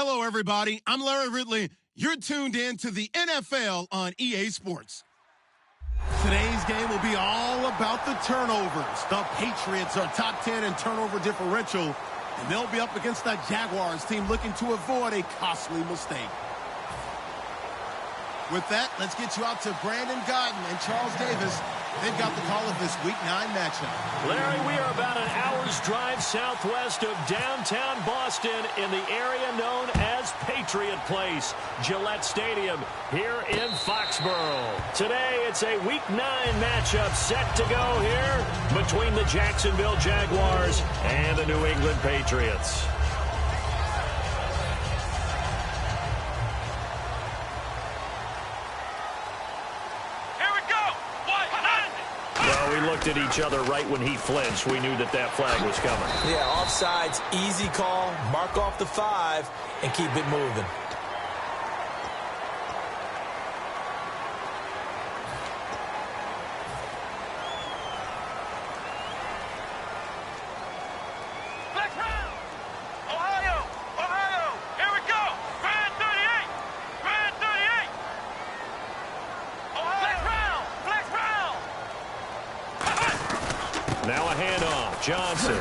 Hello, everybody. I'm Larry Ridley. You're tuned in to the NFL on EA Sports. Today's game will be all about the turnovers. The Patriots are top 10 in turnover differential, and they'll be up against the Jaguars team looking to avoid a costly mistake. With that, let's get you out to Brandon Godden and Charles Davis. They've got the call of this Week 9 matchup. Larry, we are about an hour's drive southwest of downtown Boston in the area known as Patriot Place, Gillette Stadium, here in Foxborough. Today, it's a Week 9 matchup set to go here between the Jacksonville Jaguars and the New England Patriots. We looked at each other right when he flinched. We knew that that flag was coming. Yeah, offsides, easy call, mark off the 5, and keep it moving. Now a handoff. Johnson.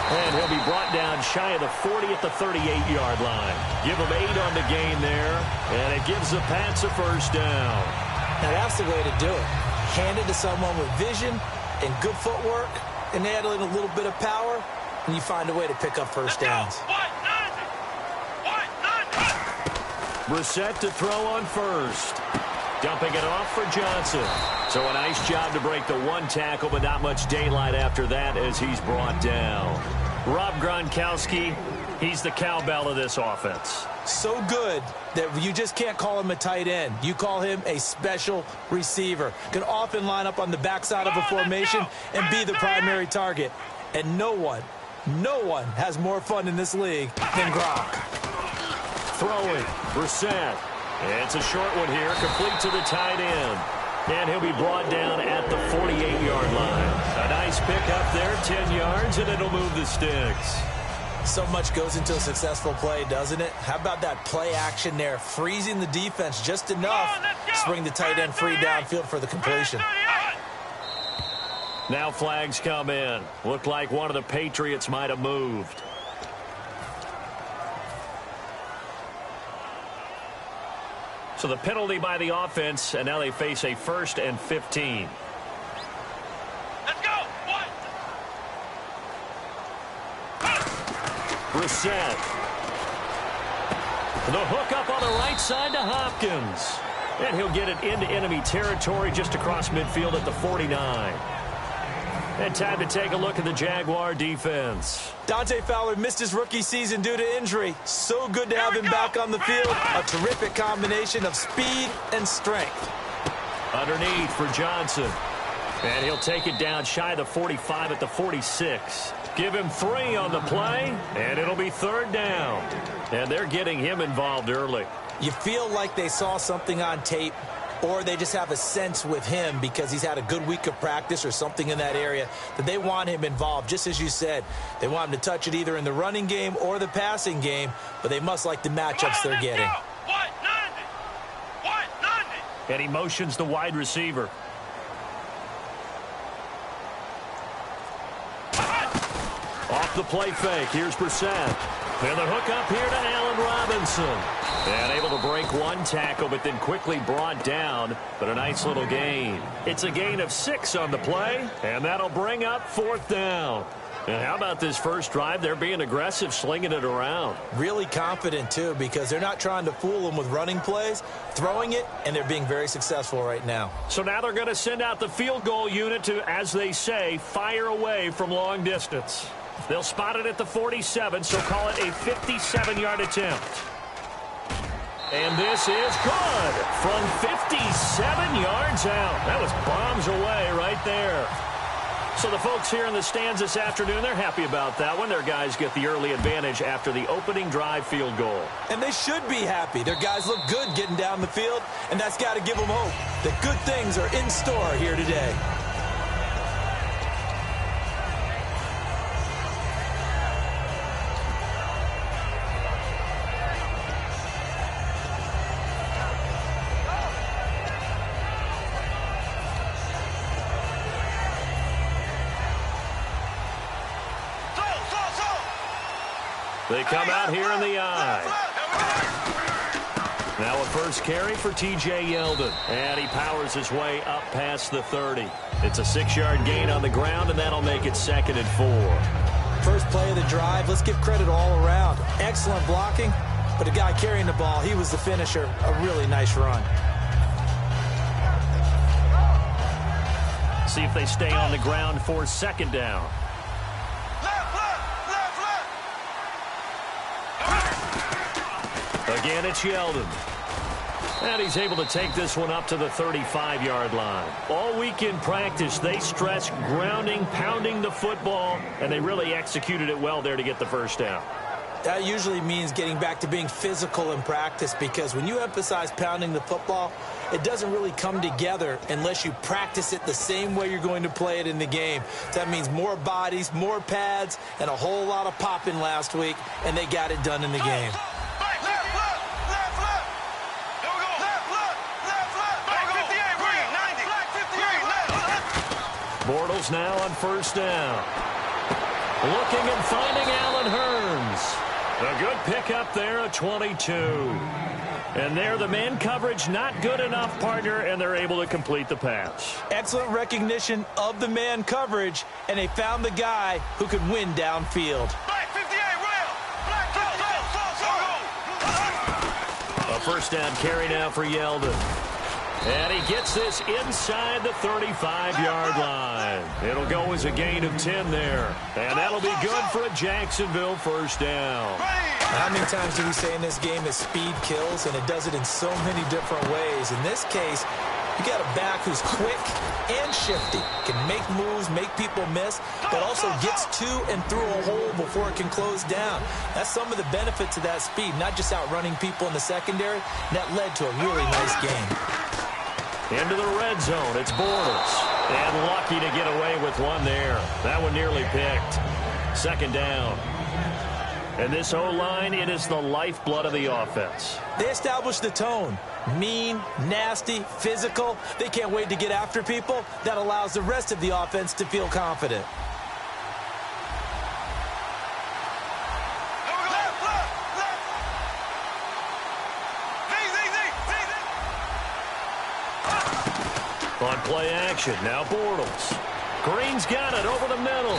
And he'll be brought down shy of the 40 at the 38-yard line. Give him 8 on the gain there, and it gives the Pats a first down. Now that's the way to do it. Hand it to someone with vision and good footwork, and add in a little bit of power, and you find a way to pick up first downs. Brissett to throw on first. Dumping it off for Johnson. So a nice job to break the one tackle, but not much daylight after that as he's brought down. Rob Gronkowski, he's the cowbell of this offense. So good that you just can't call him a tight end. You call him a special receiver. Can often line up on the backside of a formation and be the primary target. And no one has more fun in this league than Gronk. Throwing, Brissett. It's a short one here, complete to the tight end. And he'll be brought down at the 48-yard line. A nice pick up there, 10 yards, and it'll move the sticks. So much goes into a successful play, doesn't it? How about that play action there, freezing the defense just enough to bring the tight end free downfield for the completion. Now flags come in. Looked like one of the Patriots might have moved. So the penalty by the offense, and now they face a 1st and 15. Let's go! What? Brissett. The hook up on the right side to Hopkins. And he'll get it into enemy territory just across midfield at the 49. And time to take a look at the Jaguar defense. Dante Fowler missed his rookie season due to injury. So good to have him back on the field. A terrific combination of speed and strength. Underneath for Johnson. And he'll take it down shy of the 45 at the 46. Give him 3 on the play, and it'll be 3rd down. And they're getting him involved early. You feel like they saw something on tape, or they just have a sense with him because he's had a good week of practice or something in that area that they want him involved. Just as you said, they want him to touch it either in the running game or the passing game, but they must like the matchups they're getting. And he motions the wide receiver. Off the play fake, here's Brissett. And the hook up here to Allen Robinson. And able to break one tackle, but then quickly brought down. But a nice little gain. It's a gain of 6 on the play, and that'll bring up 4th down. And how about this first drive? They're being aggressive, slinging it around. Really confident, too, because they're not trying to fool them with running plays, throwing it, and they're being very successful right now. So now they're going to send out the field goal unit to, as they say, fire away from long distance. They'll spot it at the 47, so call it a 57-yard attempt. And this is good from 57 yards out. That was bombs away right there. So the folks here in the stands this afternoon, they're happy about that one. Their guys get the early advantage after the opening drive field goal. And they should be happy. Their guys look good getting down the field, and that's got to give them hope that good things are in store here today. They come out here in the eye. Now a first carry for T.J. Yeldon. And he powers his way up past the 30. It's a 6-yard gain on the ground, and that'll make it 2nd and 4. First play of the drive, let's give credit all around. Excellent blocking, but the guy carrying the ball, he was the finisher. A really nice run. See if they stay on the ground for 2nd down. Again, it's Yeldon. And he's able to take this one up to the 35-yard line. All week in practice, they stress grounding, pounding the football, and they really executed it well there to get the first down. That usually means getting back to being physical in practice, because when you emphasize pounding the football, it doesn't really come together unless you practice it the same way you're going to play it in the game. That means more bodies, more pads, and a whole lot of popping last week, and they got it done in the game. Bortles now on 1st down. Looking and finding Allen Hurns. A good pickup there at 22. And there, the man coverage not good enough, partner, and they're able to complete the pass. Excellent recognition of the man coverage, and they found the guy who could win downfield. A 1st down carry now for Yeldon. And he gets this inside the 35-yard line. It'll go as a gain of 10 there. And that'll be good for a Jacksonville 1st down. How many times do we say in this game that speed kills, and it does it in so many different ways? In this case, you got a back who's quick and shifty, can make moves, make people miss, but also gets to and through a hole before it can close down. That's some of the benefits of that speed, not just outrunning people in the secondary. And that led to a really nice game. Into the red zone, it's Bortles. And lucky to get away with one there. That one nearly picked. 2nd down. And this O-line, it is the lifeblood of the offense. They established the tone. Mean, nasty, physical. They can't wait to get after people. That allows the rest of the offense to feel confident. On play action, now Bortles. Green's got it over the middle.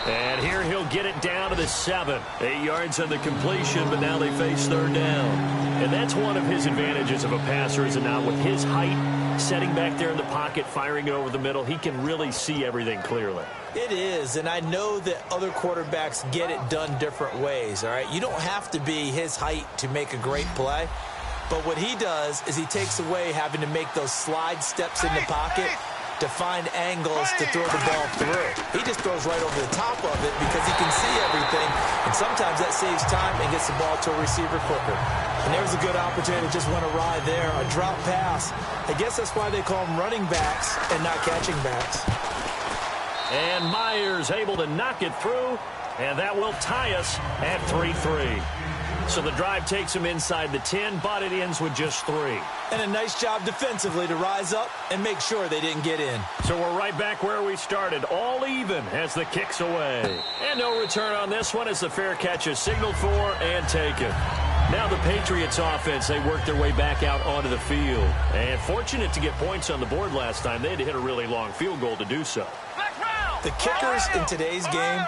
And here he'll get it down to the 7. 8 yards on the completion, but now they face 3rd down. And that's one of his advantages of a passer, is it not? With his height, setting back there in the pocket, firing it over the middle, he can really see everything clearly. It is, and I know that other quarterbacks get it done different ways, all right? You don't have to be his height to make a great play. But what he does is he takes away having to make those slide steps in the pocket to find angles to throw the ball through. He just throws right over the top of it because he can see everything, and sometimes that saves time and gets the ball to a receiver quicker. And there's a good opportunity that just went awry there, a drop pass. I guess that's why they call them running backs and not catching backs. And Myers able to knock it through, and that will tie us at 3-3. So the drive takes him inside the 10, but it ends with just 3. And a nice job defensively to rise up and make sure they didn't get in. So we're right back where we started, all even as the kick's away. And no return on this one as the fair catch is signaled for and taken. Now the Patriots offense, they worked their way back out onto the field. And fortunate to get points on the board last time. They had to hit a really long field goal to do so. The kickers in today's game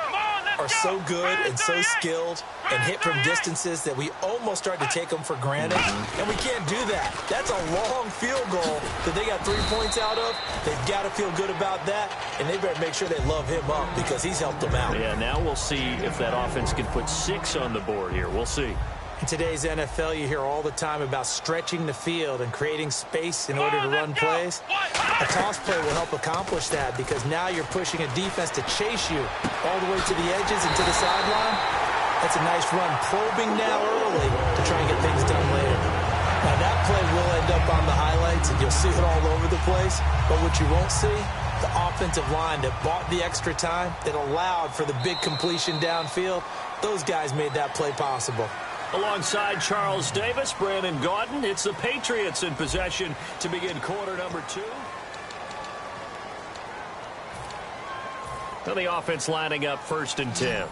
are so good and so skilled and hit from distances that we almost start to take them for granted, and we can't do that. That's a long field goal that they got 3 points out of. They've got to feel good about that, and they better make sure they love him up because he's helped them out. Yeah, now we'll see if that offense can put 6 on the board here. We'll see. In today's NFL, you hear all the time about stretching the field and creating space in order to run plays. A toss play will help accomplish that because now you're pushing a defense to chase you all the way to the edges and to the sideline. That's a nice run, probing now early to try and get things done later. Now that play will end up on the highlights, and you'll see it all over the place. But what you won't see, the offensive line that bought the extra time, that allowed for the big completion downfield, those guys made that play possible. Alongside Charles Davis, Brandon Gaudin, it's the Patriots in possession to begin quarter number 2. Now the offense lining up 1st and 10.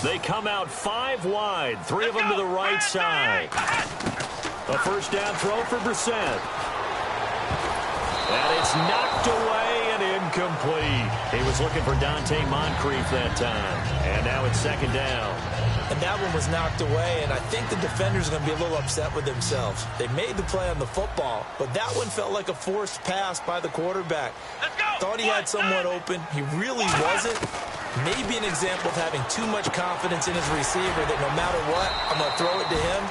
They come out 5 wide, 3 of them to the right side. A first down throw for Brissett. And it's knocked away and incomplete. He was looking for Dante Moncrief that time. And now it's second down. And that one was knocked away, and I think the defenders are going to be a little upset with themselves. They made the play on the football, but that one felt like a forced pass by the quarterback. Thought he had someone open. He really wasn't. Maybe an example of having too much confidence in his receiver that no matter what, I'm going to throw it to him.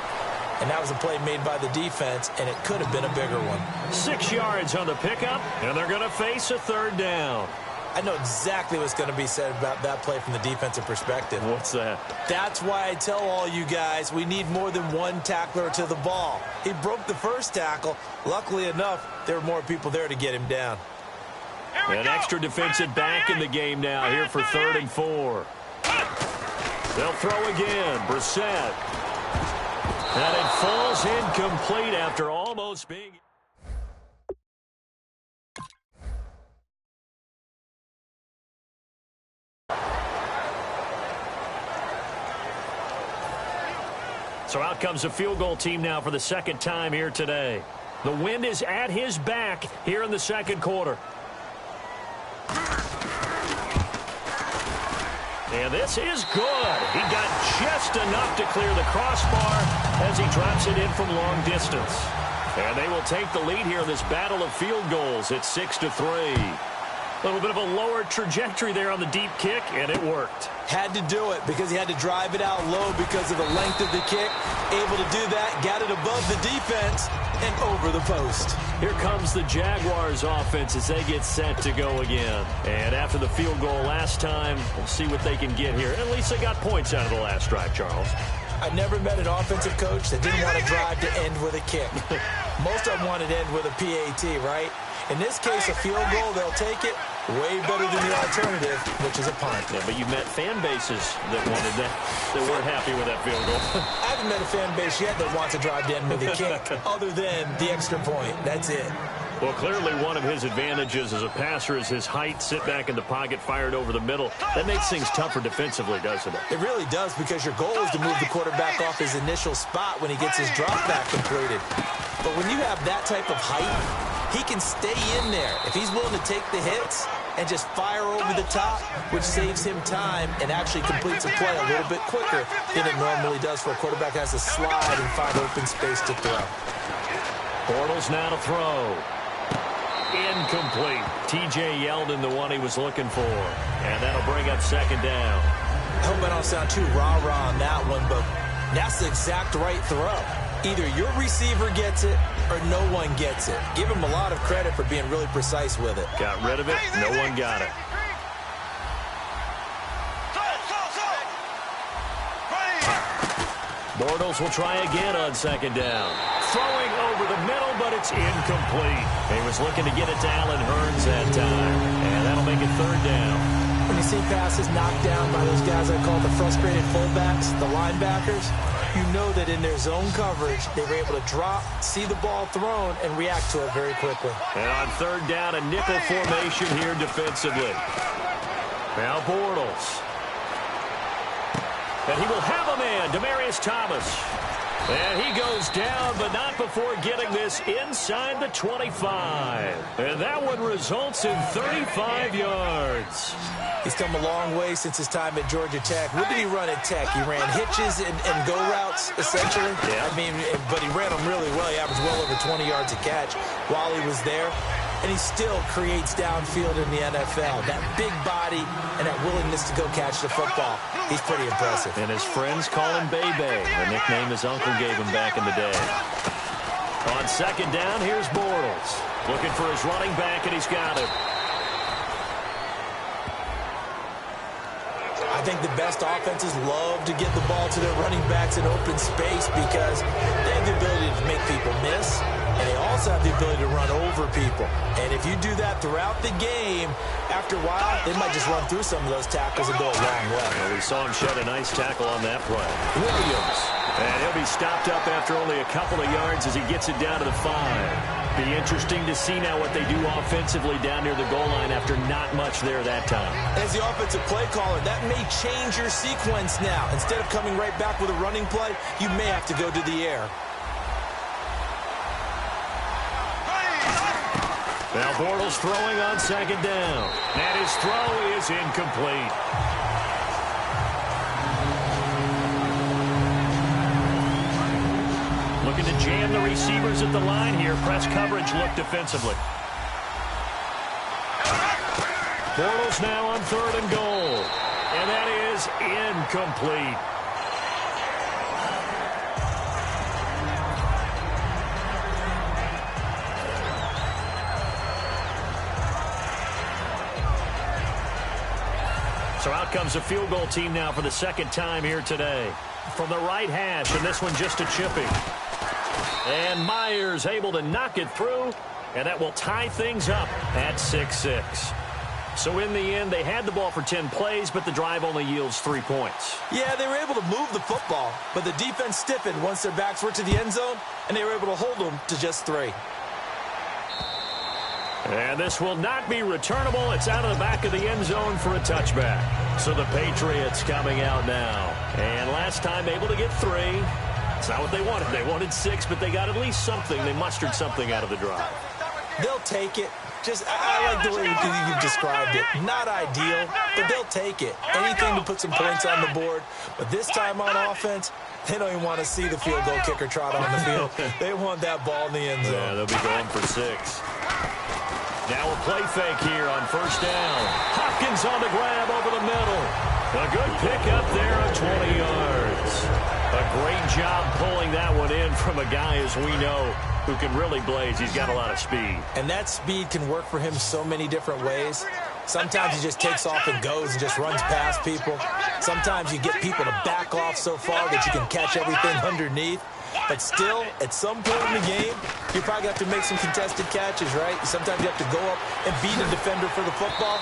And that was a play made by the defense, and it could have been a bigger one. 6 yards on the pickup, and they're going to face a third down. I know exactly what's going to be said about that play from the defensive perspective. What's that? That's why I tell all you guys we need more than one tackler to the ball. He broke the first tackle. Luckily enough, there were more people there to get him down. An extra defensive back in the game now here for 3rd and 4. They'll throw again. Brissett. And it falls incomplete after almost being... So out comes the field goal team now for the second time here today. The wind is at his back here in the second quarter. And this is good. He got just enough to clear the crossbar as he drops it in from long distance. And they will take the lead here in this battle of field goals. It's 6-3. A little bit of a lower trajectory there on the deep kick, and it worked. Had to do it because he had to drive it out low because of the length of the kick. Able to do that, got it above the defense and over the post. Here comes the Jaguars offense as they get set to go again. And after the field goal last time, we'll see what they can get here. At least they got points out of the last drive, Charles. I never met an offensive coach that didn't want to drive to end with a kick. Most of them wanted to end with a PAT, right? In this case, a field goal, they'll take it. Way better than the alternative, which is a punt. Yeah, but you've met fan bases that wanted that, that weren't happy with that field goal. I haven't met a fan base yet that wants to drive to end with a kick, other than the extra point. That's it. Well, clearly one of his advantages as a passer is his height, sit back in the pocket, fired over the middle. That makes things tougher defensively, doesn't it? It really does, because your goal is to move the quarterback off his initial spot when he gets his drop back completed. But when you have that type of height, he can stay in there if he's willing to take the hits and just fire over the top, which saves him time and actually completes a play a little bit quicker than it normally does for a quarterback who has to slide and find open space to throw. Bortles now to throw. Incomplete. T.J. Yeldon, the one he was looking for. And that'll bring up second down. I hope I don't sound too rah-rah on that one, but that's the exact right throw. Either your receiver gets it or no one gets it. Give him a lot of credit for being really precise with it. Got rid of it. No one got it. Bortles will try again on second down. Throwing over the middle, but it's incomplete. He was looking to get it to Allen Hurns that time. And that'll make it third down. When you see passes knocked down by those guys I call the frustrated fullbacks, the linebackers, you know that in their zone coverage, they were able to drop, see the ball thrown, and react to it very quickly. And on third down, a nickel formation here defensively. Now Bortles. And he will have a man, Demaryius Thomas. And he goes down, but not before getting this inside the 25. And that one results in 35 yards. He's come a long way since his time at Georgia Tech. What did he run at Tech? He ran hitches and go routes, essentially. Yeah. I mean, but he ran them really well. He averaged well over 20 yards a catch while he was there. And he still creates downfield in the NFL. That big body and that willingness to go catch the football. He's pretty impressive. And his friends call him Bebe, the nickname his uncle gave him back in the day. On second down, here's Bortles. Looking for his running back, and he's got it. I think the best offenses love to get the ball to their running backs in open space because they have the ability to make people miss, and they also have the ability to run over people. And if you do that throughout the game, after a while, they might just run through some of those tackles and go a long way. Well, we saw him shed a nice tackle on that play. Williams And he'll be stopped up after only a couple of yards as he gets it down to the 5. Be interesting to see now what they do offensively down near the goal line after not much there that time. As the offensive play caller, that may change your sequence now. Instead of coming right back with a running play, you may have to go to the air. Now Bortles throwing on second down. And his throw is incomplete. Looking to jam the receivers at the line here. Press coverage look defensively. Bortles now on 3rd and goal. And that is incomplete. So out comes a field goal team now for the second time here today. From the right hash, and this one just a chipping. And Myers able to knock it through, and that will tie things up at 6-6. So in the end, they had the ball for 10 plays, but the drive only yields 3 points. Yeah, they were able to move the football, but the defense stiffened once their backs were to the end zone, and they were able to hold them to just 3. And this will not be returnable. It's out of the back of the end zone for a touchback. So the Patriots coming out now. And last time able to get 3. It's not what they wanted. They wanted 6, but they got at least something. They mustered something out of the drive. They'll take it. I like the way you described it. Not ideal, but they'll take it. Anything to put some points on the board. But this time on offense, they don't even want to see the field goal kicker trot on the field. They want that ball in the end zone. Yeah, they'll be going for 6. Now a play fake here on 1st down. Hopkins on the grab over the middle. A good pickup there of 20 yards. A great job pulling that one in from a guy, as we know, who can really blaze. He's got a lot of speed. And that speed can work for him so many different ways. Sometimes he just takes off and goes and just runs past people. Sometimes you get people to back off so far that you can catch everything underneath. But still, at some point in the game, you probably have to make some contested catches, right? Sometimes you have to go up and beat a defender for the football.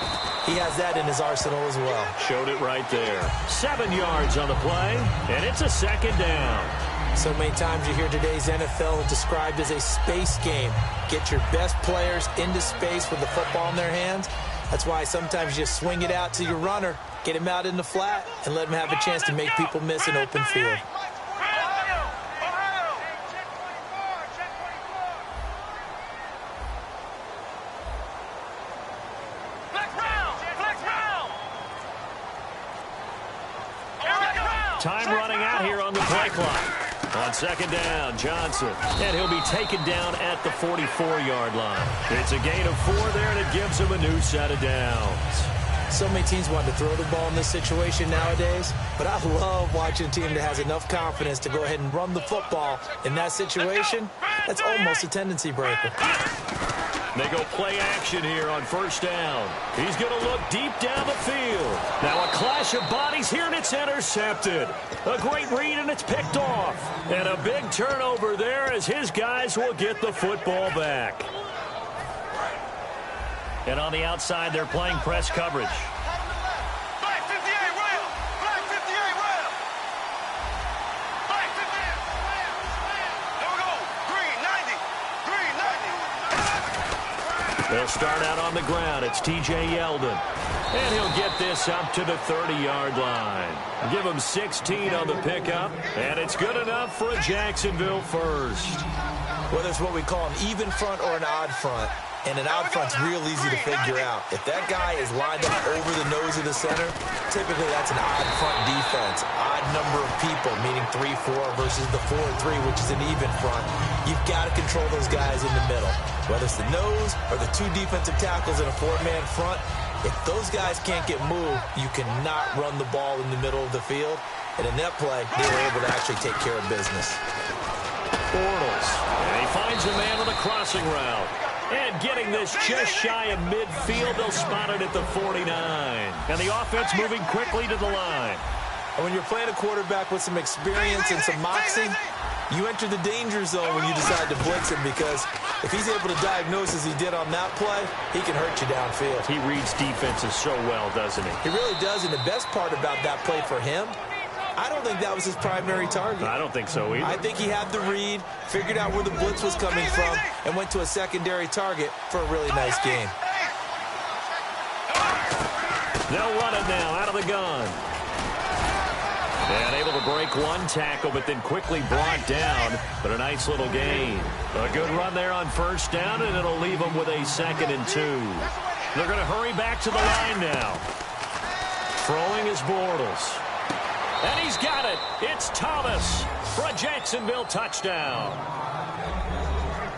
He has that in his arsenal as well. Showed it right there. 7 yards on the play, and it's a 2nd down. So many times you hear today's NFL described as a space game. Get your best players into space with the football in their hands. That's why sometimes you just swing it out to your runner, get him out in the flat, and let him have a chance to make people miss an open field. Time running out here on the play clock. On 2nd down, Johnson. And he'll be taken down at the 44-yard line. It's a gain of 4 there, and it gives him a new set of downs. So many teams want to throw the ball in this situation nowadays, but I love watching a team that has enough confidence to go ahead and run the football in that situation. That's almost a tendency breaker. They go play action here on 1st down. He's going to look deep down the field. Now a clash of bodies here, and it's intercepted. A great read, and it's picked off. And a big turnover there as his guys will get the football back. And on the outside, they're playing press coverage. Flag 58, rail! Flag 58, rail! Flag 58! There we go! Green 90! Green 90! They'll start out on the ground. It's T.J. Yeldon. And he'll get this up to the 30-yard line. Give him 16 on the pickup. And it's good enough for a Jacksonville first. Whether it's what we call an even front or an odd front, and an odd front's real easy to figure out. If that guy is lined up over the nose of the center, typically that's an odd front defense. Odd number of people, meaning 3-4 versus the 4-3, which is an even front. You've got to control those guys in the middle. Whether it's the nose or the 2 defensive tackles in a 4-man front, if those guys can't get moved, you cannot run the ball in the middle of the field. And in that play, they were able to actually take care of business. Bortles. And he finds a man on the crossing route. And getting this just shy of midfield, they'll spot it at the 49. And the offense moving quickly to the line. And when you're playing a quarterback with some experience and some moxie, you enter the danger zone when you decide to blitz him, because if he's able to diagnose as he did on that play, he can hurt you downfield. He reads defenses so well, doesn't he? He really does, and the best part about that play for him I don't think that was his primary target. I don't think so either. I think he had the read, figured out where the blitz was coming from, and went to a secondary target for a really nice game. They'll run it now out of the gun. And able to break one tackle, but then quickly brought down. But a nice little gain. A good run there on first down, and it'll leave them with a 2nd and 2. They're going to hurry back to the line now. Throwing is Bortles. And he's got it. It's Thomas for a Jacksonville touchdown.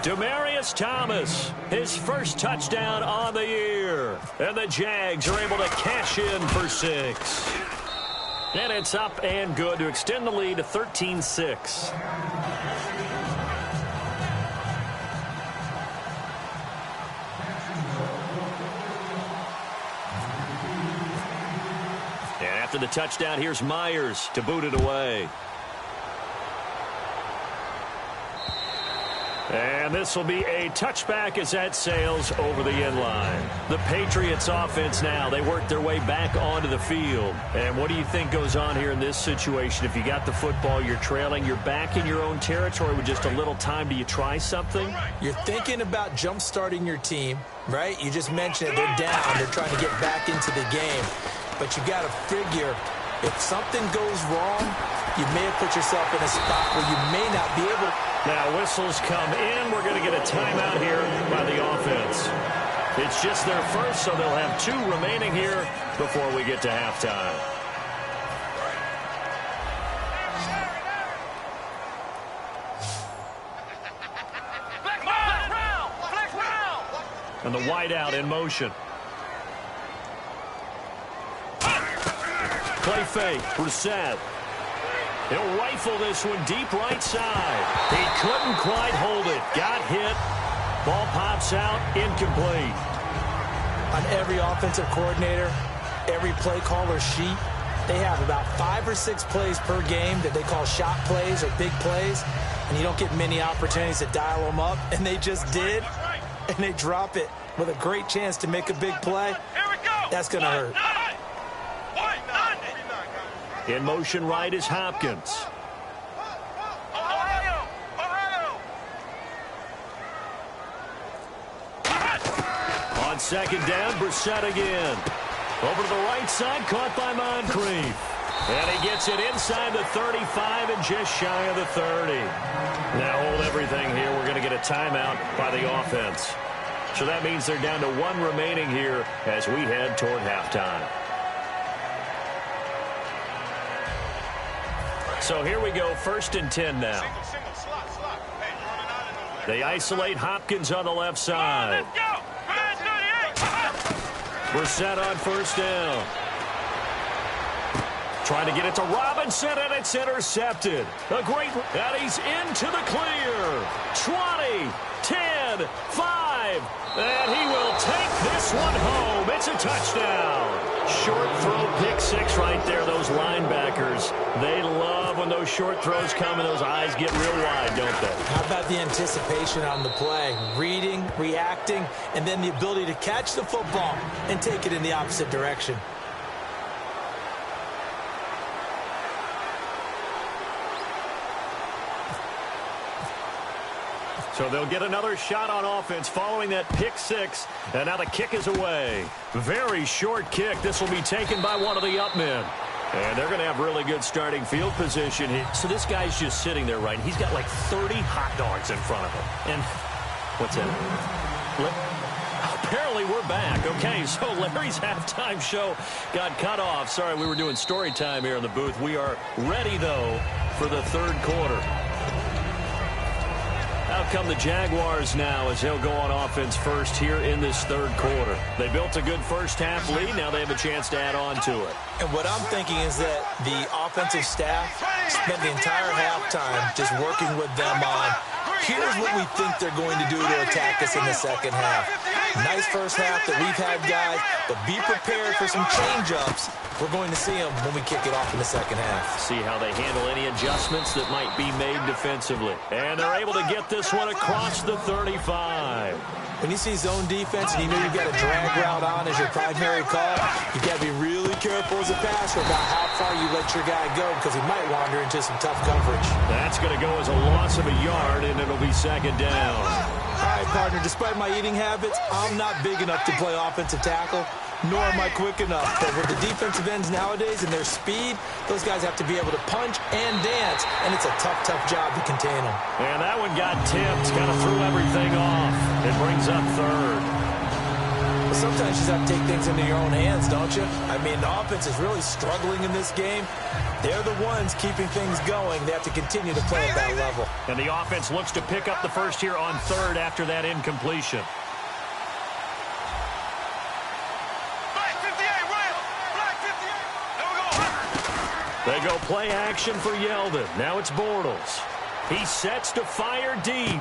Demaryius Thomas, his first touchdown on the year. And the Jags are able to cash in for 6. And it's up and good to extend the lead to 13-6. And after the touchdown, here's Myers to boot it away. And this will be a touchback as that sails over the end line. The Patriots offense now, they work their way back onto the field. And what do you think goes on here in this situation? If you got the football, you're trailing, you're back in your own territory with just a little time. Do you try something? You're thinking about jump-starting your team, right? You just mentioned it. They're down. They're trying to get back into the game. But you got to figure if something goes wrong, you may have put yourself in a spot where you may not be able to. Now whistles come in. We're going to get a timeout here by the offense. It's just their first, so they'll have 2 remaining here before we get to halftime. And the wideout in motion. Play fake. Brissett. He'll rifle this one deep right side. He couldn't quite hold it. Got hit. Ball pops out. Incomplete. On every offensive coordinator, every play caller sheet, they have about 5 or 6 plays per game that they call shot plays or big plays, and you don't get many opportunities to dial them up, and they just did, and they drop it with a great chance to make a big play. That's going to hurt. In motion right is Hopkins. On second down, Brissett again. Over to the right side, caught by Moncrief. And he gets it inside the 35 and just shy of the 30. Now hold everything here. We're going to get a timeout by the offense. So that means they're down to 1 remaining here as we head toward halftime. So here we go, 1st and 10 now. They isolate Hopkins on the left side. Brissett on first down. Trying to get it to Robinson, and it's intercepted. A great, and he's into the clear. 20, 10, 5, and he will take this one home. It's a touchdown. Short throw, pick 6 right there. Those linebackers, they love when those short throws come and those eyes get real wide, don't they? How about the anticipation on the play? Reading, reacting, and then the ability to catch the football and take it in the opposite direction. So they'll get another shot on offense following that pick 6. And now the kick is away. Very short kick. This will be taken by one of the up men. And they're going to have really good starting field position here. So this guy's just sitting there, right? He's got like 30 hot dogs in front of him. And what's that? Apparently we're back. Okay, so Larry's halftime show got cut off. Sorry, we were doing story time here in the booth. We are ready, though, for the 3rd quarter. Out come the Jaguars now as they'll go on offense first here in this 3rd quarter. They built a good first half lead. Now they have a chance to add on to it. And what I'm thinking is that the offensive staff spent the entire halftime just working with them on, here's what we think they're going to do to attack us in the second half. Nice first half that we've had, guys, but be prepared for some change-ups. We're going to see them when we kick it off in the second half. See how they handle any adjustments that might be made defensively. And they're able to get this one across the 35. When you see zone defense and you know you've got a drag route on as your primary call, you've got to be really careful as a passer about how far you let your guy go because he might wander into some tough coverage. That's going to go as a loss of a yard, and it'll be second down. All right, partner, despite my eating habits, I'm not big enough to play offensive tackle, nor am I quick enough. But with the defensive ends nowadays and their speed, those guys have to be able to punch and dance, and it's a tough, tough job to contain them. And that one got tipped, kind of threw everything off. It brings up third. But sometimes you just have to take things into your own hands, don't you? I mean, the offense is really struggling in this game. They're the ones keeping things going. They have to continue to play at that level. And the offense looks to pick up the first here on third after that incompletion. Black 58, rail. Black 58. There we go. They go play action for Yeldon. Now it's Bortles. He sets to fire deep.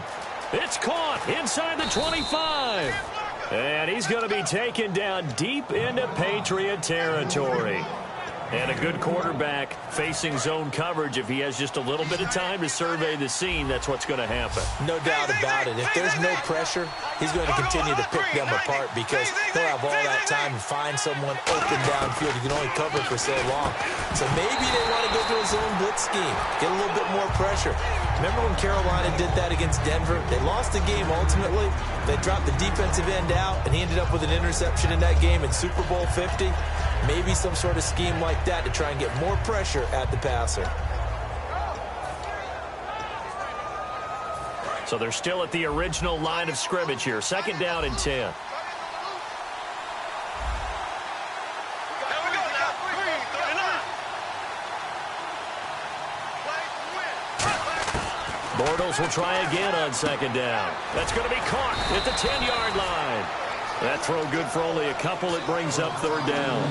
It's caught inside the 25. And he's going to be taken down deep into Patriot territory. And a good quarterback facing zone coverage. If he has just a little bit of time to survey the scene, that's what's going to happen. No doubt about it. If there's no pressure, he's going to continue to pick them apart because he'll have all that time to find someone open downfield. You can only cover for so long. So maybe they want to go to a zone blitz scheme, get a little bit more pressure. Remember when Carolina did that against Denver? They lost the game ultimately. They dropped the defensive end out, and he ended up with an interception in that game in Super Bowl 50. Maybe some sort of scheme like that to try and get more pressure at the passer. So they're still at the original line of scrimmage here. Second down and 10. There we go now. 39. Bortles will try again on second down. That's going to be caught at the 10-yard line. That throw good for only a couple. It brings up third down.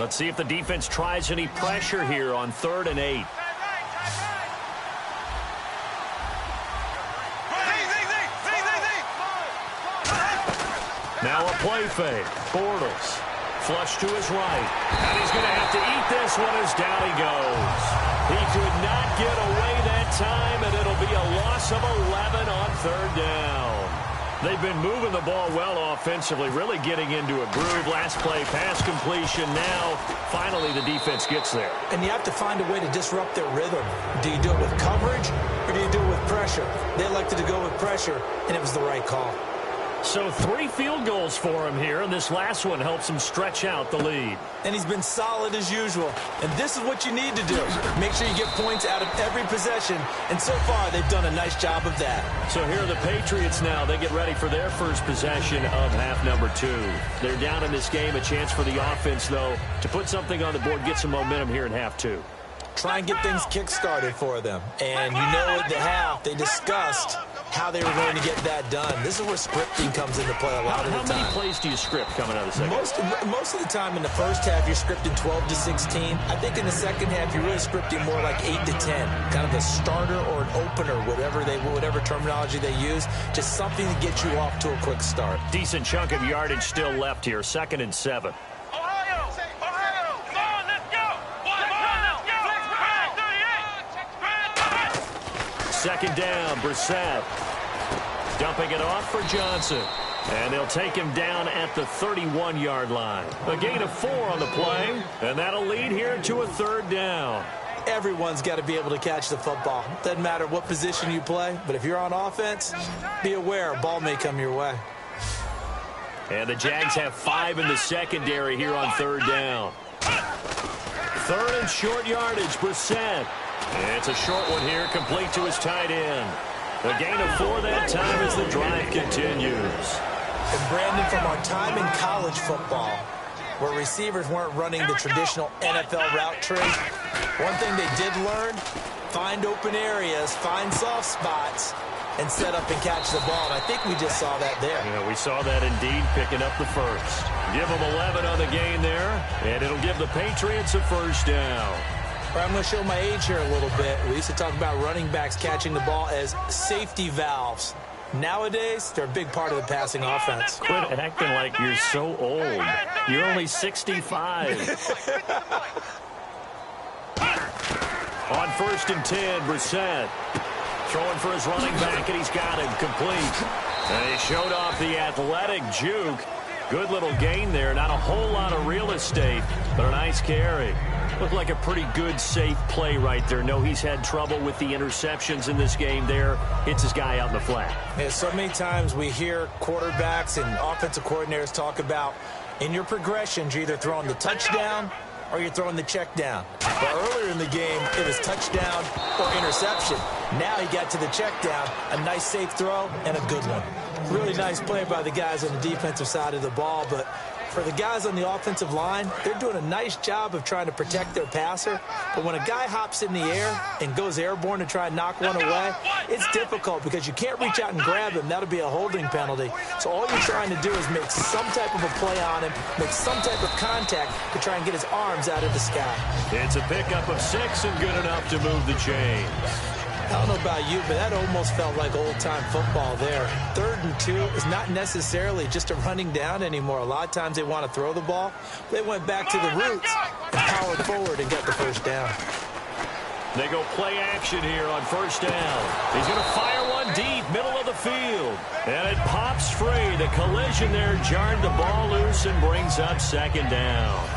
Let's see if the defense tries any pressure here on 3rd and 8. Now a play fake. Bortles. Flush to his right. And he's going to have to eat this one as down he goes. He could not get away that time, and it'll be a loss of 11 on 3rd down. They've been moving the ball well offensively, really getting into a groove. Last play, pass completion. Now, finally, the defense gets there. And you have to find a way to disrupt their rhythm. Do you do it with coverage, or do you do it with pressure? They elected to go with pressure, and it was the right call. So 3 field goals for him here, and this last one helps him stretch out the lead. And he's been solid as usual. And this is what you need to do. Make sure you get points out of every possession. And so far, they've done a nice job of that. So here are the Patriots now. They get ready for their first possession of half number 2. They're down in this game. A chance for the offense, though, to put something on the board, get some momentum here in half 2. Try and get things kick-started for them. And you know at the half, they discussed how they were going to get that done. This is where scripting comes into play a lot of the time. How many plays do you script coming out of the second? Most of the time in the first half, you're scripting 12 to 16. I think in the second half, you're really scripting more like 8 to 10. Kind of a starter or an opener, whatever terminology they use. Just something to get you off to a quick start. Decent chunk of yardage still left here. 2nd and 7. Second down, Brissett. Dumping it off for Johnson. And they'll take him down at the 31-yard line. A gain of 4 on the play, and that'll lead here to a 3rd down. Everyone's got to be able to catch the football. Doesn't matter what position you play, but if you're on offense, be aware a ball may come your way. And the Jags have 5 in the secondary here on 3rd down. 3rd and short yardage, Brissett. It's a short one here, complete to his tight end. A gain of 4 that time as the drive continues. And Brandon, from our time in college football, where receivers weren't running the traditional NFL route tree, one thing they did learn, find open areas, find soft spots, and set up and catch the ball. And I think we just saw that there. Yeah, we saw that indeed, picking up the first. Give them 11 on the gain there, and it'll give the Patriots a first down. I'm going to show my age here a little bit. We used to talk about running backs catching the ball as safety valves. Nowadays, they're a big part of the passing offense. Quit acting like you're so old. You're only 65. On 1st and 10, Brissett. Throwing for his running back, and he's got him complete. And he showed off the athletic juke. Good little gain there. Not a whole lot of real estate, but a nice carry. Looked like a pretty good, safe play right there. No, he's had trouble with the interceptions in this game there. Hits his guy out in the flat. Yeah, so many times we hear quarterbacks and offensive coordinators talk about in your progressions, you're either throwing the touchdown or you're throwing the check down. But earlier in the game, it was touchdown or interception. Now he got to the check down, a nice safe throw, and a good one. Really nice play by the guys on the defensive side of the ball, but for the guys on the offensive line, they're doing a nice job of trying to protect their passer. But when a guy hops in the air and goes airborne to try and knock one away, it's difficult because you can't reach out and grab him. That'll be a holding penalty. So all you're trying to do is make some type of a play on him, make some type of contact to try and get his arms out of the sky. It's a pickup of 6 and good enough to move the chains. I don't know about you, but that almost felt like old-time football there. 3rd and 2 is not necessarily just a running down anymore. A lot of times they want to throw the ball. They went back to the roots and powered forward and got the first down. They go play action here on 1st down. He's going to fire one deep, middle of the field. And it pops free. The collision there jarred the ball loose and brings up 2nd down.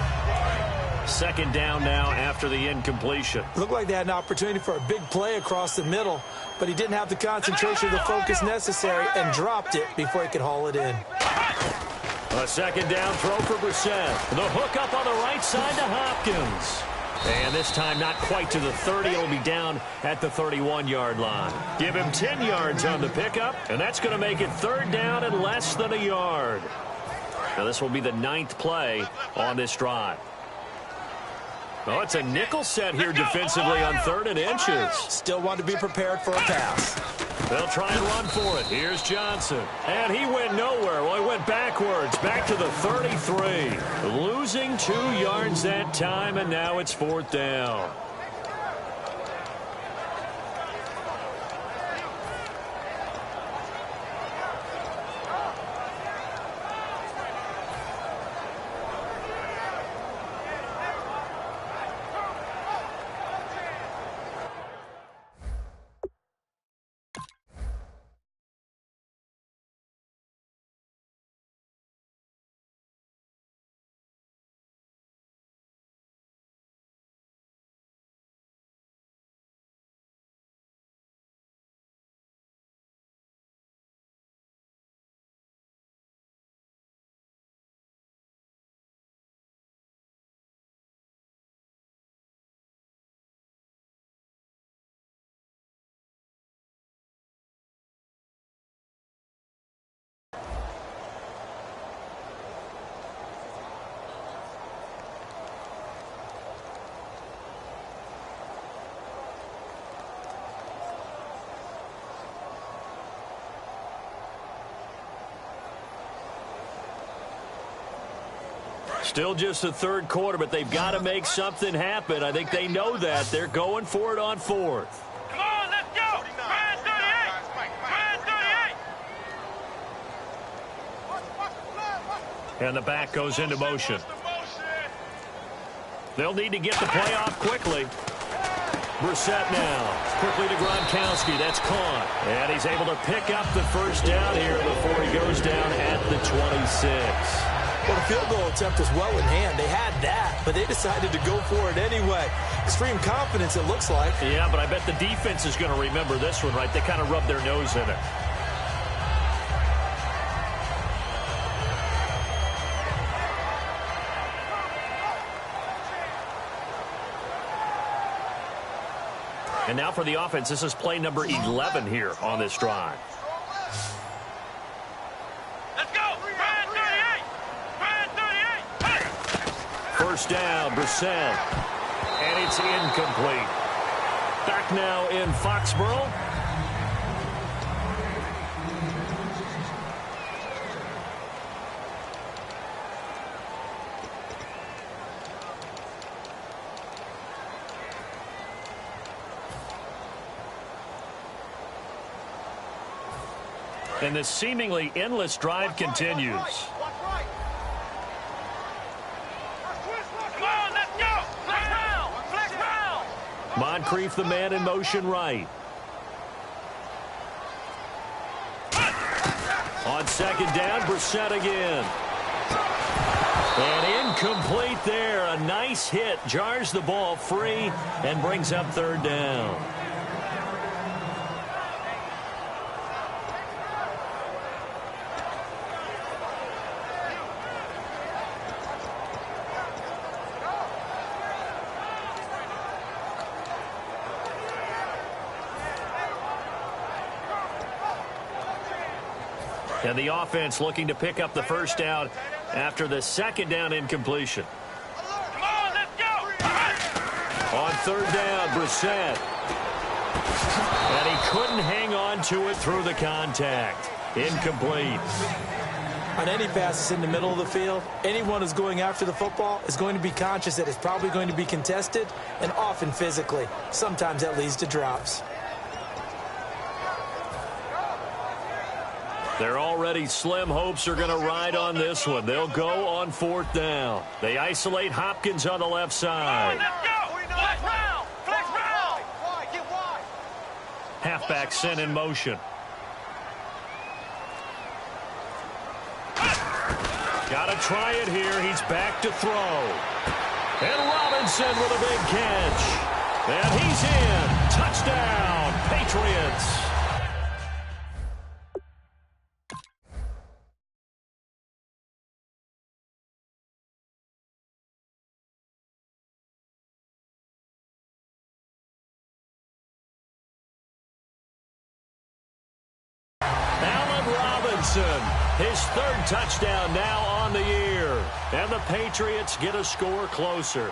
2nd down now after the incompletion. Looked like they had an opportunity for a big play across the middle, but he didn't have the concentration or the focus necessary and dropped it before he could haul it in. A 2nd down throw for Brissett. The hook up on the right side to Hopkins. And this time not quite to the 30. It'll be down at the 31-yard line. Give him 10 yards on the pickup, and that's going to make it 3rd down and less than a yard. Now this will be the 9th play on this drive. Oh, it's a nickel set here defensively on 3rd and inches. Still want to be prepared for a pass. They'll try and run for it. Here's Johnson. And he went nowhere. Well, he went backwards, back to the 33. Losing 2 yards that time, and now it's 4th down. Still just the 3rd quarter, but they've got to make something happen. I think they know that. They're going for it on 4th. Come on, let's go! Man 38! And the back goes into motion. They'll need to get the play off quickly. Brissett now. Quickly to Gronkowski. That's caught. And he's able to pick up the 1st down here before he goes down at the 26. Well, the field goal attempt was well in hand. They had that, but they decided to go for it anyway. Extreme confidence, it looks like. Yeah, but I bet the defense is going to remember this one, right? They kind of rubbed their nose in it. And now for the offense, this is play number 11 here on this drive. Let's go! Man 38! Man 38! 1st down, Brissett. And it's incomplete. Back now in Foxborough. And this seemingly endless drive continues. Come on, let's go. Flex round. Flex round. Moncrief, the man in motion right. On second down, Brissett again. And incomplete there. A nice hit. Jars the ball free and brings up third down. And the offense looking to pick up the first down after the second down incompletion. Come on, let's go. On third down, Brissett. And he couldn't hang on to it through the contact. Incomplete. On any passes in the middle of the field, anyone who's going after the football is going to be conscious that it's probably going to be contested, and often physically. Sometimes that leads to drops. Their already slim hopes are going to ride on this one. They'll go on fourth down. They isolate Hopkins on the left side. Let's go. Flex round. Flex round. Get wide. Halfback sent in motion. Got to try it here. He's back to throw. And Robinson with a big catch. And he's in. Touchdown, Patriots. His third touchdown now on the year. And the Patriots get a score closer.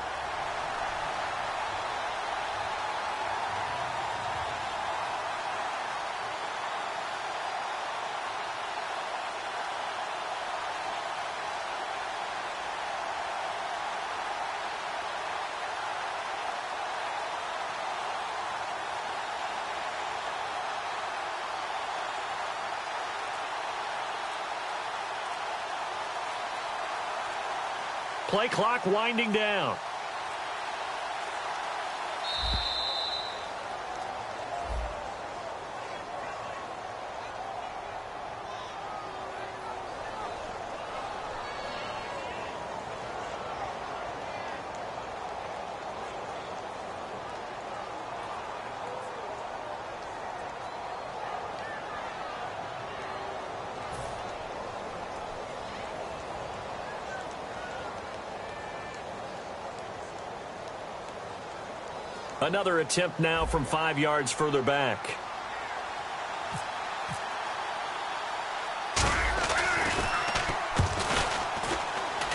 Play clock winding down. Another attempt now from 5 yards further back.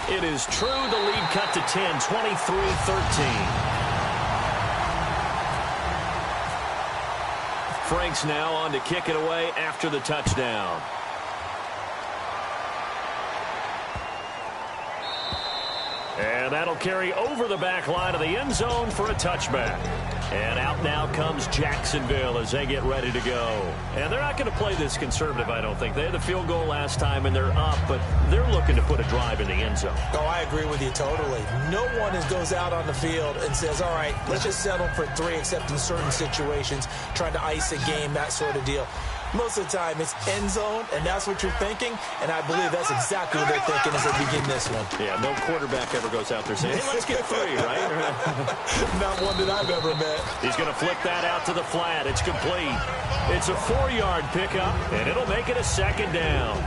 It is true. The lead cut to 10, 23-13. Franks now on to kick it away after the touchdown. And that'll carry over the back line of the end zone for a touchback. And out now comes Jacksonville as they get ready to go. And they're not going to play this conservative, I don't think. They had the field goal last time, and they're up, but they're looking to put a drive in the end zone. Oh, I agree with you totally. No one goes out on the field and says, all right, let's just settle for 3, except in certain situations, trying to ice a game, that sort of deal. Most of the time, it's end zone, and that's what you're thinking, and I believe that's exactly what they're thinking as they begin this one. Yeah, no quarterback ever goes out there saying, hey, let's get 3, right? Not one that I've ever met. He's going to flip that out to the flat. It's complete. It's a 4-yard pickup, and it'll make it a second down.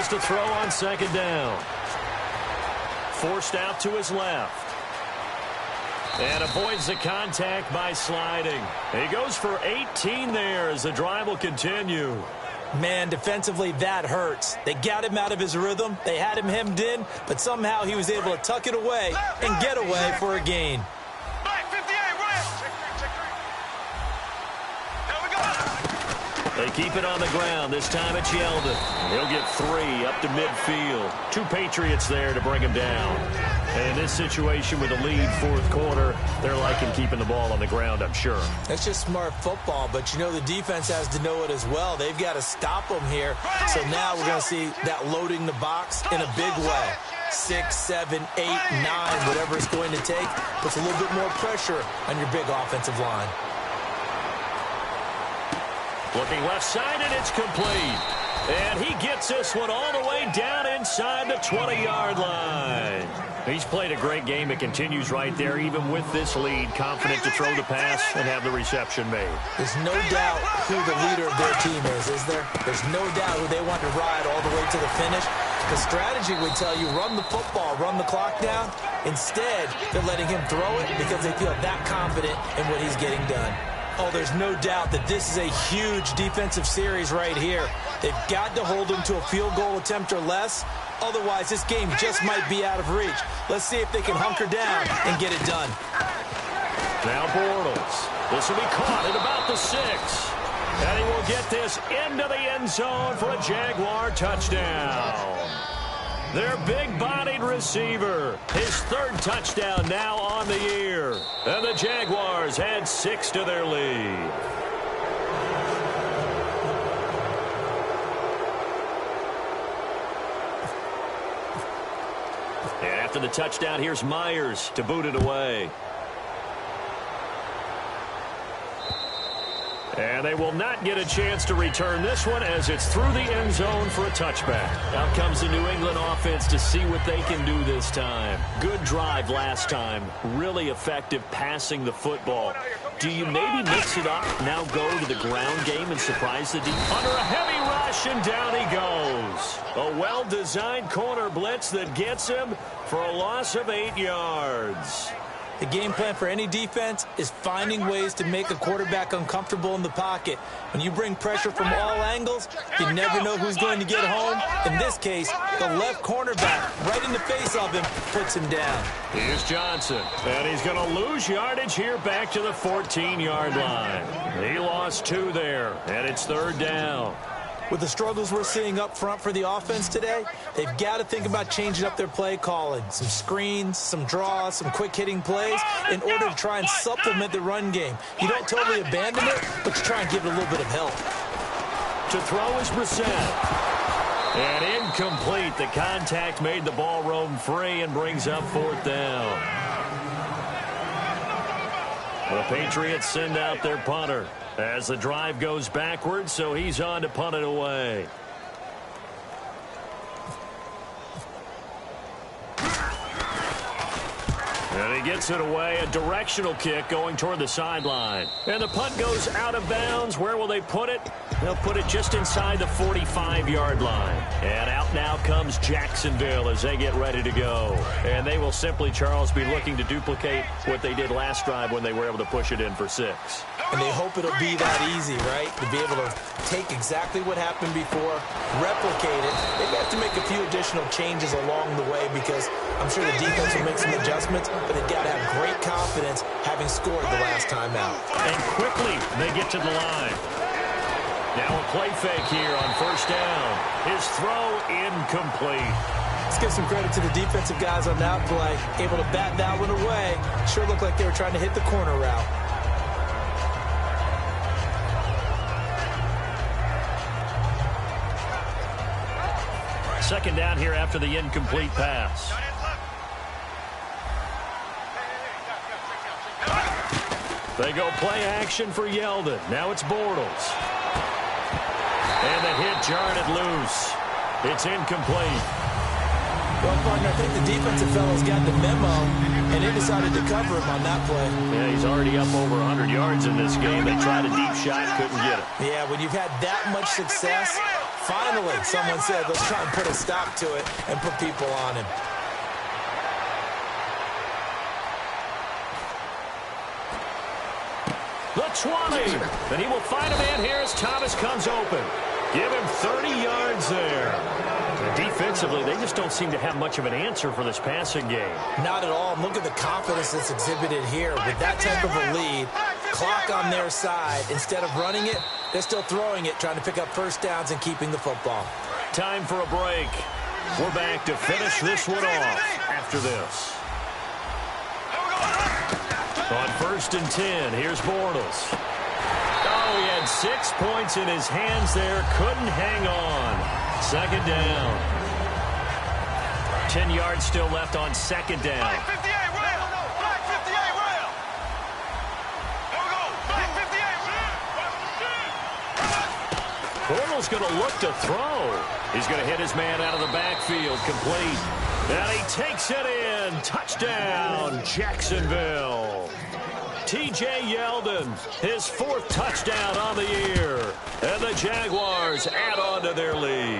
To throw on second down. Forced out to his left. And avoids the contact by sliding. He goes for 18 there as the drive will continue. Man, defensively, that hurts. They got him out of his rhythm. They had him hemmed in, but somehow he was able to tuck it away and get away for a gain. Back 58, right. Check 3. They keep it on the ground. This time it's Yeldon. He'll get 3 up to midfield. 2 Patriots there to bring him down. And in this situation with a lead fourth quarter, they're liking keeping the ball on the ground, I'm sure. That's just smart football, but you know the defense has to know it as well. They've got to stop them here. So now we're going to see that loading the box in a big way. 6, 7, 8, 9, whatever it's going to take, puts a little bit more pressure on your big offensive line. Looking left side, and it's complete. And he gets this one all the way down inside the 20-yard line. He's played a great game. It continues right there, even with this lead, confident to throw the pass and have the reception made. There's no doubt who the leader of their team is there? There's no doubt who they want to ride all the way to the finish. The strategy would tell you run the football, run the clock down. Instead, they're letting him throw it because they feel that confident in what he's getting done. Oh, there's no doubt that this is a huge defensive series right here. They've got to hold him to a field goal attempt or less. Otherwise, this game just might be out of reach. Let's see if they can hunker down and get it done. Now Bortles. This will be caught at about the 6. And he will get this into the end zone for a Jaguar touchdown. Their big-bodied receiver, his 3rd touchdown now on the year. And the Jaguars add 6 to their lead. And after the touchdown, here's Myers to boot it away. And they will not get a chance to return this one as it's through the end zone for a touchback. Out comes the New England offense to see what they can do this time. Good drive last time. Really effective passing the football. Do you maybe mix it up, now go to the ground game and surprise the defense? Under a heavy rush, and down he goes. A well-designed corner blitz that gets him for a loss of 8 yards. The game plan for any defense is finding ways to make a quarterback uncomfortable in the pocket. When you bring pressure from all angles, you never know who's going to get home. In this case, the left cornerback, right in the face of him, puts him down. Here's Johnson, and he's going to lose yardage here back to the 14-yard line. He lost 2 there, and it's 3rd down. With the struggles we're seeing up front for the offense today, they've got to think about changing up their play calling. Some screens, some draws, some quick-hitting plays in order to try and supplement the run game. You don't totally abandon it, but you try and give it a little bit of help. To throw is Brissett. And incomplete. The contact made the ball roam free and brings up 4th down. The Patriots send out their punter as the drive goes backwards, so he's on to punt it away. And he gets it away, a directional kick going toward the sideline. And the punt goes out of bounds. Where will they put it? They'll put it just inside the 45-yard line. And out now comes Jacksonville as they get ready to go. And they will simply, Charles, be looking to duplicate what they did last drive when they were able to push it in for 6. And they hope it'll be that easy, right? To be able to take exactly what happened before, replicate it. They have to make a few additional changes along the way because I'm sure the defense will make some adjustments, but they've got to have great confidence having scored the last time out. And quickly they get to the line. Now a play fake here on 1st down. His throw incomplete. Let's give some credit to the defensive guys on that play. Able to bat that one away. Sure looked like they were trying to hit the corner route. Second down here after the incomplete pass. They go play action for Yeldon. Now it's Bortles. And the hit jarred it loose. It's incomplete. Well, partner, I think the defensive fellows got the memo, and they decided to cover him on that play. Yeah, he's already up over 100 yards in this game. They tried a deep shot, couldn't get it. Yeah, when you've had that much success, finally someone said, let's try and put a stop to it and put people on him. The 20. And he will find a man here as Thomas comes open. Give him 30 yards there. And defensively, they just don't seem to have much of an answer for this passing game. Not at all. And look at the confidence that's exhibited here. With that type of a lead, clock on their side, instead of running it, They're still throwing it, trying to pick up first downs and keeping the football. Time for a break. We're back to finish this one off after this. On 1st and 10, here's Bortles. Oh, he had 6 points in his hands there. Couldn't hang on. 2nd down. 10 yards still left on 2nd down. Flag 58, rail. Flag 58, rail. Here we go. Flag 58. Bortles going to look to throw. He's going to hit his man out of the backfield. Complete. And he takes it in. Touchdown, Jacksonville. T.J. Yeldon, his 4th touchdown on the year. And the Jaguars add on to their lead.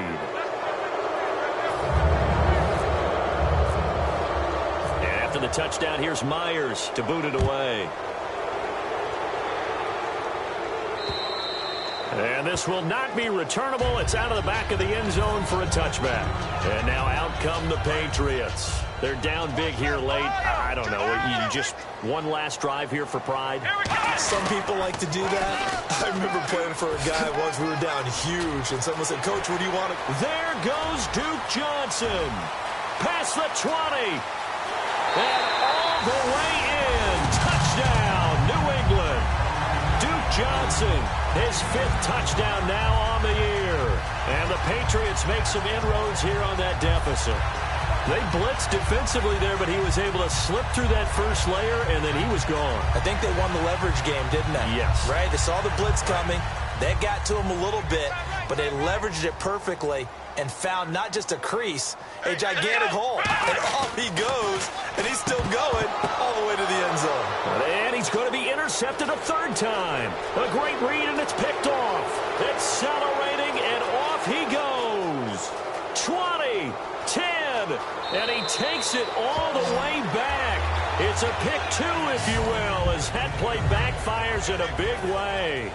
And after the touchdown, here's Myers to boot it away. And this will not be returnable. It's out of the back of the end zone for a touchback. And now out come the Patriots. They're down big here late. I don't know. You just one last drive here for pride. Some people like to do that. I remember playing for a guy once. We were down huge, and someone said, "Coach, what do you want to..." There goes Duke Johnson. Past the 20. And all the way in. Touchdown, New England. Duke Johnson, his 5th touchdown now on the year. And the Patriots make some inroads here on that deficit. They blitzed defensively there, but he was able to slip through that first layer, and then he was gone. I think they won the leverage game, didn't they? Yes. Right? They saw the blitz coming. That got to him a little bit, but they leveraged it perfectly and found not just a crease, a gigantic hole. And off he goes, and he's still going all the way to the end zone. And he's going to be intercepted a 3rd time. A great read, and it's picked off. Accelerating, and off he goes. 20, 10. And he takes it all the way back. It's a pick 2, if you will, as that play backfires in a big way.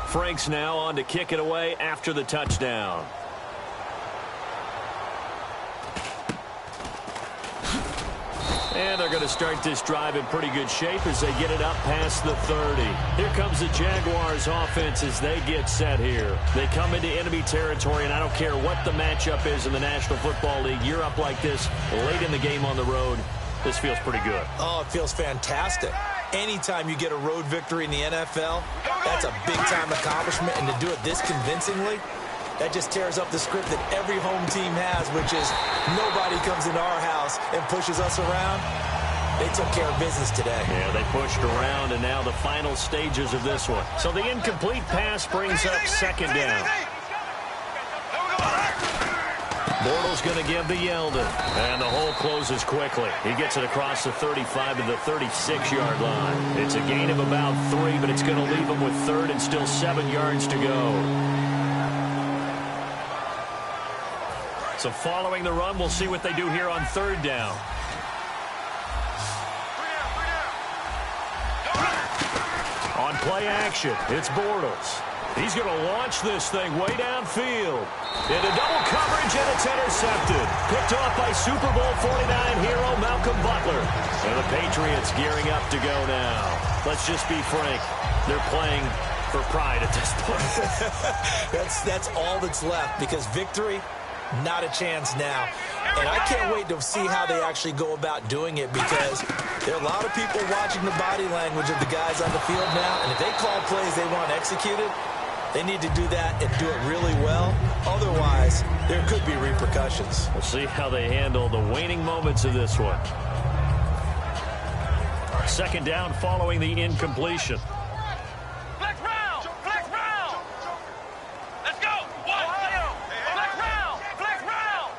Frank's now on to kick it away after the touchdown. And they're going to start this drive in pretty good shape as they get it up past the 30. Here comes the Jaguars offense as they get set here. They come into enemy territory, and I don't care what the matchup is in the National Football League. You're up like this late in the game on the road. This feels pretty good. Oh, it feels fantastic. Anytime you get a road victory in the NFL, that's a big-time accomplishment, and to do it this convincingly, that just tears up the script that every home team has, which is nobody comes into our house and pushes us around. They took care of business today. Yeah, they pushed around, and now the final stages of this one. So the incomplete pass brings up 2nd down. Bortles going to give to Yeldon. And the hole closes quickly. He gets it across the 35 to the 36-yard line. It's a gain of about 3, but it's going to leave him with 3rd and still 7 yards to go. So following the run, we'll see what they do here on 3rd down. On play action, it's Bortles. He's going to launch this thing way downfield. Into double coverage, and it's intercepted. Picked off by Super Bowl 49 hero Malcolm Butler. And the Patriots gearing up to go now. Let's just be frank. They're playing for pride at this point. That's all that's left, because victory, not a chance now. And I can't wait to see how they actually go about doing it, because there are a lot of people watching the body language of the guys on the field now, and if they call plays they want executed, they need to do that and do it really well. Otherwise, there could be repercussions. We'll see how they handle the waning moments of this one. 2nd down following the incompletion. Flex round! Flex round! Let's go! Flex round! Flex round!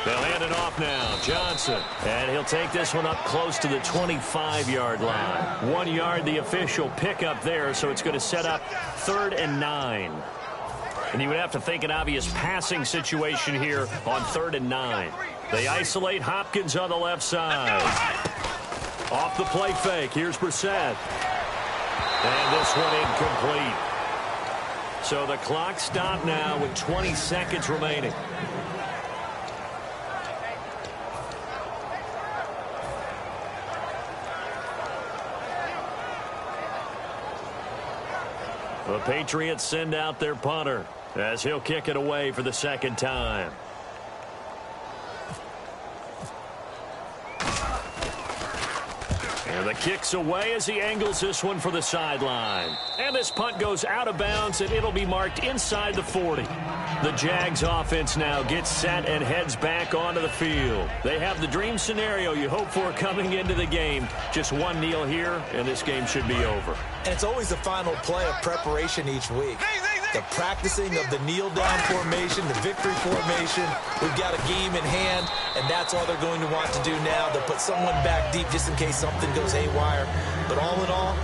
They'll hand it off now. Johnson. And he'll take this one up close to the 25-yard line. 1 yard, the official pickup there, so it's going to set up 3rd and 9. And you would have to think an obvious passing situation here on 3rd and 9. They isolate Hopkins on the left side. Off the play fake, here's Brissett. And this one incomplete. So the clock stopped now with 20 seconds remaining. The Patriots send out their punter as he'll kick it away for the second time. And the kick's away as he angles this one for the sideline. And this punt goes out of bounds, and it'll be marked inside the 40. The Jags offense now gets set and heads back onto the field. They have the dream scenario you hope for coming into the game. Just one kneel here, and this game should be over. And it's always the final play of preparation each week. The practicing of the kneel-down formation, the victory formation. We've got a game in hand, and that's all they're going to want to do now. They'll put someone back deep just in case something goes haywire. But all in all,